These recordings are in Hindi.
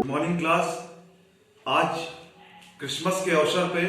Morning class. आज क्रिसमस के अवसर पे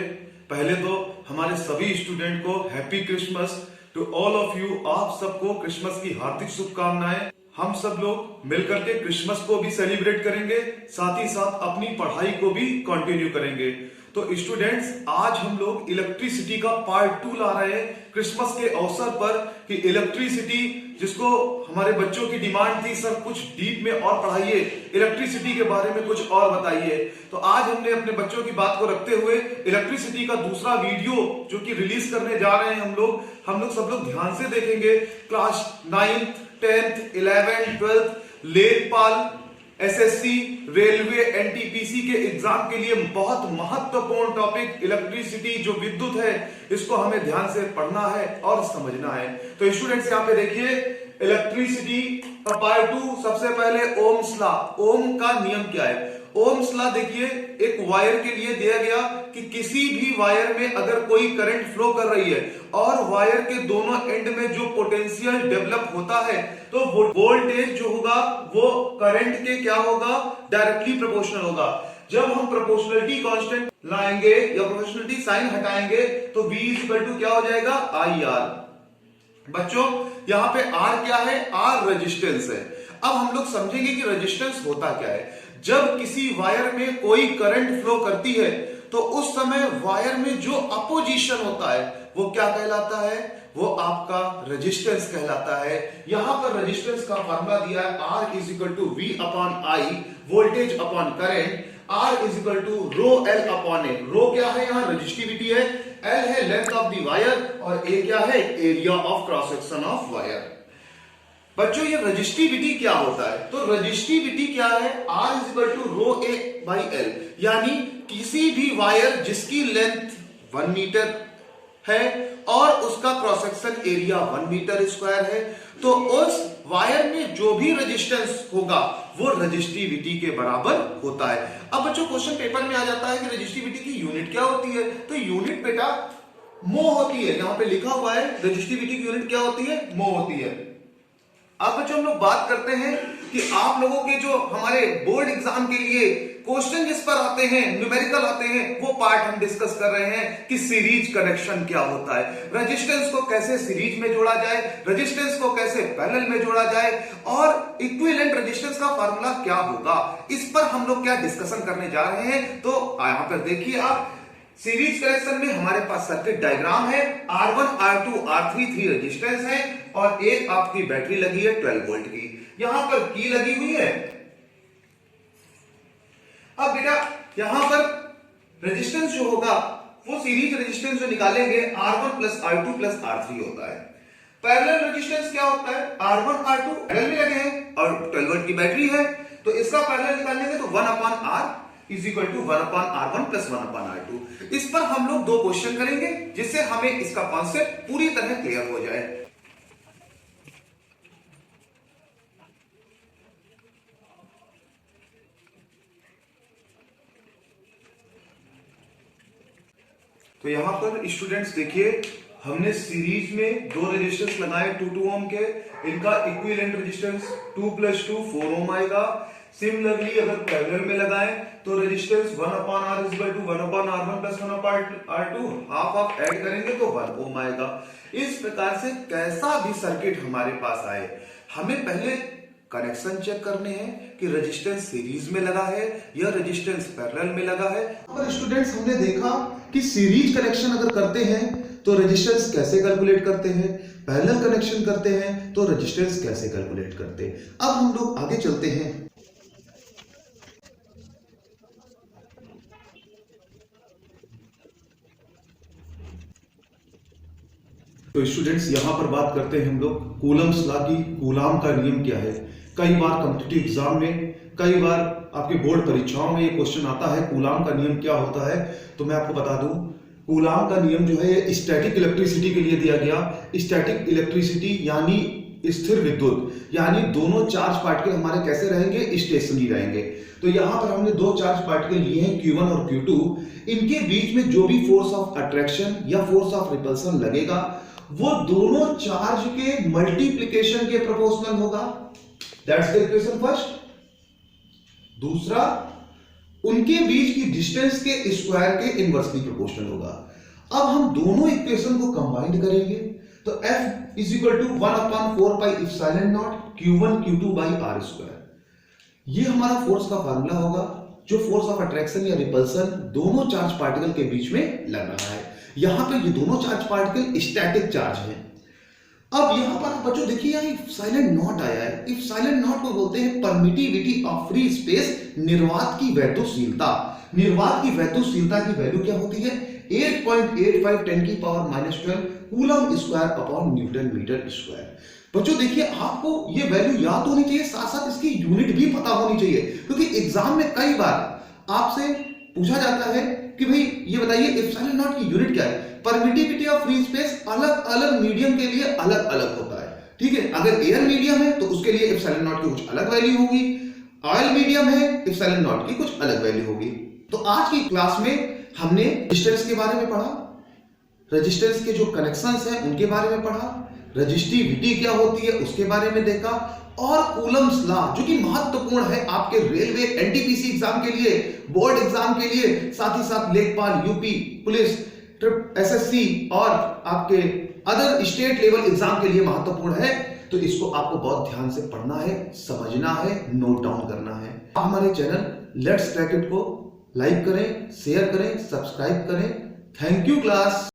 पहले तो हमारे सभी स्टूडेंट को happy Christmas to all of you. आप सबको क्रिसमस की हार्दिक शुभकामनाएं। हम सब लोग मिलकर के क्रिसमस को भी सेलिब्रेट करेंगे, साथ ही साथ अपनी पढ़ाई को भी कंटिन्यू करेंगे। तो स्टूडेंट्स, आज हम लोग इलेक्ट्रिसिटी का पार्ट 2 ला रहे हैं क्रिसमस के अवसर पर कि इलेक्ट्रिसिटी, जिसको हमारे बच्चों की डिमांड थी, सर कुछ डीप में और पढ़ाइए, इलेक्ट्रिसिटी के बारे में कुछ और बताइए। तो आज हमने अपने बच्चों की बात को रखते हुए इलेक्ट्रिसिटी का दूसरा वीडियो जो कि रिलीज करने जा रहे हैं हम लोग सब लोग ध्यान से देखेंगे। Class 9th 10th 11th 12th लेखपाल, एसएससी, रेलवे, एनटीपीसी के एग्जाम के लिए बहुत महत्वपूर्ण टॉपिक इलेक्ट्रिसिटी जो विद्युत है, इसको हमें ध्यान से पढ़ना है और समझना है। तो स्टूडेंट्स यहाँ पे देखिए इलेक्ट्रिसिटी का पार्ट 2। सबसे पहले ओम्स लॉ, ओम का नियम क्या है। ओम्स लॉ देखिए, एक वायर के लिए दिया गया कि किसी भी वायर में अगर कोई करंट फ्लो कर रही है और वायर के दोनों एंड में जो पोटेंशियल डेवलप होता है, तो वोल्टेज जो होगा वो करंट के क्या होगा, डायरेक्टली प्रोपोर्शनल होगा। जब हम प्रोपोर्शनलिटी कांस्टेंट लाएंगे या प्रोपोर्शनलिटी साइन हटाएंगे तो V इक्वल टू क्या हो जाएगा, IR। बच्चों यहां पे R क्या है, R रेजिस्टेंस है। अब हम लोग समझेंगे कि रेजिस्टेंस होता क्या है। जब किसी वायर में कोई करंट फ्लो करती है तो उस समय वायर में जो अपोजिशन होता है वो क्या कहलाता है, वो आपका रेजिस्टेंस कहलाता है। यहां पर रेजिस्टेंस का फार्मूला दिया है, R is equal to V upon I, voltage upon current. R is equal to rho L upon A। Rho क्या है, यहाँ रजिस्टिविटी है, L है लेंथ ऑफ द वायर और A क्या है, area of cross section of wire. बच्चों ये रजिस्टिविटी क्या होता है, तो रजिस्टिविटी क्या है, R is equal to rho A by L। यानी किसी भी वायर जिसकी लेंथ 1 मीटर है और उसका cross section area 1 metre square है, तो उस वायर में जो भी रेजिस्टेंस होगा वो रजिस्टिविटी के बराबर होता है। अब बच्चों क्वेश्चन पेपर में आ जाता है कि रजिस्टिविटी की यूनिट क्या होती है, तो यूनिट बेटा मो होती है। यहां पे लिखा हुआ है रजिस्टिविटी की यूनिट क्या होती है, मो होती है। अब बच्चों हम लोग बात करते हैं कि आप लोगों के जो हमारे बोर्ड एग्जाम के लिए क्वेश्चन जिस पर आते हैं, न्यूमेरिकल आते हैं, वो पार्ट हम डिस्कस कर रहे हैं कि सीरीज कनेक्शन क्या होता है, रेजिस्टेंस को कैसे सीरीज में जोड़ा जाए, रेजिस्टेंस को कैसे पैरेलल में जोड़ा जाए और इक्विवेलेंट रेजिस्टेंस का फार्मूला क्या होगा, इस पर हम लोग क्या डिस्कशन करने जा रहे हैं। तो यहां पर देखिए आप, सीरीज कनेक्शन में हमारे पास सर्किट डायग्राम है, R1 R2 R3 3 रेजिस्टेंस है और एक आपकी बैटरी लगी है 12 वोल्ट की, यहां पर की लगी हुई है। अब बेटा यहां पर रेजिस्टेंस जो होगा वो सीरीज रेजिस्टेंस जो निकालेंगे R1 plus R2 plus R3 होता है। पैरेलल रेजिस्टेंस क्या होता है, R1 R2 पैरेलल में लगे हैं और 12 वोल्ट की बैटरी है, तो इसका पैरेलल निकालेंगे तो 1 upon R is equal to 1 upon R1 plus 1 upon R2। इस पर हम लोग 2 क्वेश्चन करेंगे जिससे हमें इसका कॉन्सेप्ट पूरी तरह क्लियर हो जाए। तो यहां पर स्टूडेंट्स देखिए, हमने सीरीज में 2 रेजिस्टेंस लगाए 2 ओम के, इनका इक्विवेलेंट रेजिस्टेंस 2 प्लस 2 4 ओम आएगा। सिमिलरली अगर पैरेलल में लगाएं तो resistance 1 upon R is equal to 1 upon R1 plus 1 upon R2, half of add करेंगे तो 1 ओम आएगा। इस प्रकार से कैसा भी सर्किट हमारे पास आए, हमें पहले कनेक्शन चेक करने हैं कि रेजिस्टेंस सीरीज में लगा है या रेजिस्टेंस पैरेलल में लगा है। अगर स्टूडेंट्स हमने देखा कि सीरीज कनेक्शन अगर करते हैं तो रेजिस्टेंस कैसे कैलकुलेट करते हैं, पैरेलल कनेक्शन करते हैं तो रेजिस्टेंस कैसे कैलकुलेट करते हैं। अब हम लोग आगे चलते हैं। तो स्टूडेंट्स यहां पर बात करते हैं हम लोग कूलम्स लॉ की। कूलाम का नियम क्या है, कई बार कॉम्पिटिटिव एग्जाम में, कई बार आपके बोर्ड परीक्षाओं में ये क्वेश्चन आता है कूलाम का नियम क्या होता है। तो मैं आपको बता दूं, कूलाम का नियम जो है स्टैटिक इलेक्ट्रिसिटी के लिए दिया गया। स्टैटिक इलेक्ट्रिसिटी यानी स्थिर विद्युत, यानी दोनों चार्ज पार्टिकल हमारे कैसे रहेंगे, स्टेशनरी रहेंगे। तो यहां पर हमने 2 चार्ज पार्टिकल लिए हैं Q1 और Q2। इनके बीच में जो भी फोर्स ऑफ अट्रैक्शन या फोर्स ऑफ रिपल्सन लगेगा वो दोनों चार्ज के मल्टीप्लीकेशन के प्रोपोर्शनल होगा। That's the equation first. दूसरा, उनके बीच की डिस्टेंस के स्क्वायर के इनवर्सली प्रोपोर्शनल होगा। अब हम दोनों इक्वेशन को कंबाइन करेंगे तो F is equal to 1/4 pi epsilon naught Q1 Q2 by R square. ये हमारा फोर्स का फार्मूला होगा, जो फोर्स ऑफ अट्रैक्शन या रिपल्सन दोनों चार्ज पार्टिकल के बीच में लग रहा है। यहां पे ये दोनों चार्ज पार्टिकल स्टैटिक चार्ज हैं। अब यहां पर बच्चों देखिए, यहां इप्सिलॉन नॉट आया है। इप्सिलॉन नॉट को बोलते हैं परमिटिविटी ऑफ फ्री स्पेस, निर्वात की वैद्युशीलता। निर्वात की वैद्युशीलता की वैल्यू क्या होती है? 8.85 10 की power -12 coulomb square upon newton metre square. बच्चों देखिए, आपको ये वैल्यू याद होनी चाहिए, साथ साथ इसकी यूनिट भी पता होनी चाहिए, क्योंकि एग्जाम में कई बार आपसे पूछा जाता है कि भाई ये बताइए एप्सिलॉन नॉट की यूनिट क्या है। परमिटिविटी ऑफ फ्री स्पेस अलग अलग मीडियम के लिए अलग अलग होता है, ठीक है। अगर एयर मीडियम है तो उसके लिए एप्सिलॉन नॉट की कुछ अलग वैल्यू होगी, ऑयल मीडियम है एप्सिलॉन नॉट की कुछ अलग वैल्यू होगी। तो आज की क्लास में हमने रेजिस्टेंस के बारे में पढ़ा, रेजिस्टेंस के जो कनेक्शंस हैं उनके बारे में पढ़ा, रजिस्टिविटी क्या होती है उसके बारे में देखा, और कूलम्स लॉ जो कि महत्वपूर्ण है आपके रेलवे एनटीपीसी एग्जाम के लिए, बोर्ड एग्जाम के लिए, साथ ही साथ लेखपाल, यूपी पुलिस, एसएससी और आपके अदर स्टेट लेवल एग्जाम के लिए महत्वपूर्ण है। तो इसको आपको बहुत ध्यान से पढ़ना है, समझना है, नोट डाउन करना है। हमारे चैनल लेट्स क्रैक इट को लाइक करें, शेयर करें, सब्सक्राइब करें। Thank you class.